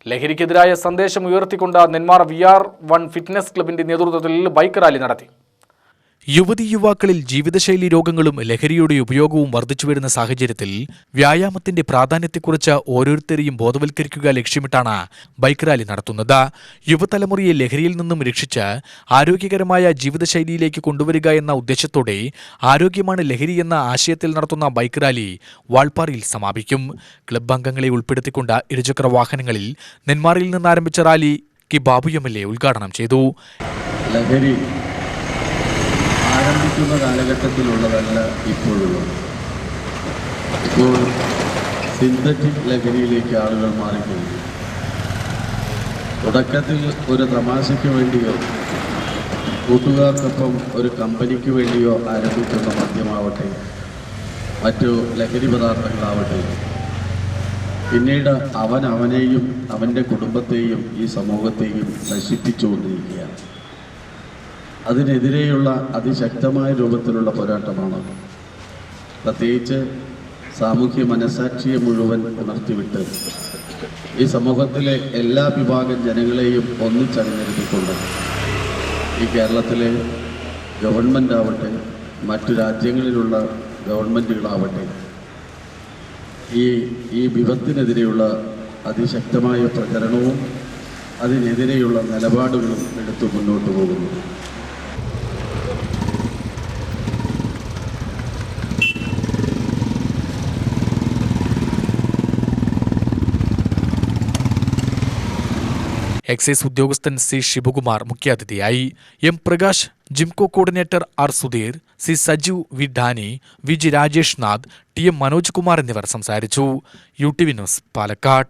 ലഹരിക്കെതിരായ സന്ദേശം ഉയർത്തിക്കൊണ്ട് Nenmara VR1 fitness ക്ലബിന്റെ നേതൃത്വത്തിൽ ബൈക്ക് റാലി നടത്തി. യുവതീ യുവാക്കളിൽ ജീവിതശൈലി രോഗങ്ങളും ലഹരിയുടെ ഉപയോഗവും വർദ്ധിച്ചുവരുന്ന സാഹചര്യത്തിൽ വ്യായാമത്തിന്റെ പ്രാധാന്യത്തെക്കുറിച്ച് ഓരോരുത്തരെയും ബോധവൽക്കരിക്കുക ലക്ഷ്യമിട്ടാണ് ബൈക്ക് റാലി നടത്തുന്നത്. യുവതലമുറയെ ലഹരിയിൽ നിന്നും രക്ഷിച്ച് ആരോഗ്യകരമായ ജീവിതശൈലിയിലേക്ക് കൊണ്ടുവരിക എന്ന ഉദ്ദേശത്തോടെ ആരോഗ്യമാണ് ലഹരി എന്ന ആശയത്തിൽ നടത്തുന്ന ബൈക്ക് റാലി വാൾപ്പാറയിൽ സമാപിക്കും. ക്ലബ് അംഗങ്ങളെ ഉൾപ്പെടുത്തിക്കൊണ്ട് ഇരുചക്ര വാഹനങ്ങളിൽ നെന്മാറയിൽ നിന്ന് ആരംഭിച്ച റാലി ബാബു MLA ഉദ്ഘാടനം ചെയ്തു. ആരംഭിക്കുന്ന കാലഘട്ടത്തിലുള്ളതല്ല ഇപ്പോഴുള്ളത്. ഇപ്പോൾ സിന്തറ്റിക് ലഹരിയിലേക്ക് ആളുകൾ മാറിക്കഴിഞ്ഞു. തുടക്കത്തിൽ ഒരു തമാശയ്ക്ക് വേണ്ടിയോ കൂട്ടുകാർക്കൊപ്പം ഒരു കമ്പനിക്ക് വേണ്ടിയോ ആരംഭിക്കുന്ന മദ്യമാവട്ടെ, മറ്റു ലഹരി പദാർത്ഥങ്ങളാവട്ടെ, പിന്നീട് അവനെയും അവൻ്റെ കുടുംബത്തെയും ഈ സമൂഹത്തെയും നശിപ്പിച്ചുകൊണ്ടിരിക്കുകയാണ്. അതിനെതിരെയുള്ള അതിശക്തമായ രൂപത്തിലുള്ള പോരാട്ടമാണ്. പ്രത്യേകിച്ച് സാമൂഹ്യ മനസാക്ഷിയെ മുഴുവൻ ഉണർത്തിവിട്ട് ഈ സമൂഹത്തിലെ എല്ലാ വിഭാഗം ജനങ്ങളെയും ഒന്നിച്ചണിനിരത്തിക്കൊണ്ട് ഈ കേരളത്തിലെ ഗവൺമെൻറ് ആവട്ടെ, മറ്റു രാജ്യങ്ങളിലുള്ള ഗവൺമെൻറ്റുകളാവട്ടെ, ഈ വിപത്തിനെതിരെയുള്ള അതിശക്തമായ പ്രചരണവും അതിനെതിരെയുള്ള നിലപാടുകളും എടുത്തു മുന്നോട്ട് പോകുന്നു. എക്സൈസ് ഉദ്യോഗസ്ഥൻ C. ശിവകുമാർ മുഖ്യാതിഥിയായി. M. പ്രകാശ്, ജിംകോ coordinator R. Sudheer, C. Sajeev, V. Dani, VG Rajesh Nath, TM Manoj Kumar എന്നിവർ സംസാരിച്ചു. UTV news, Palakkad.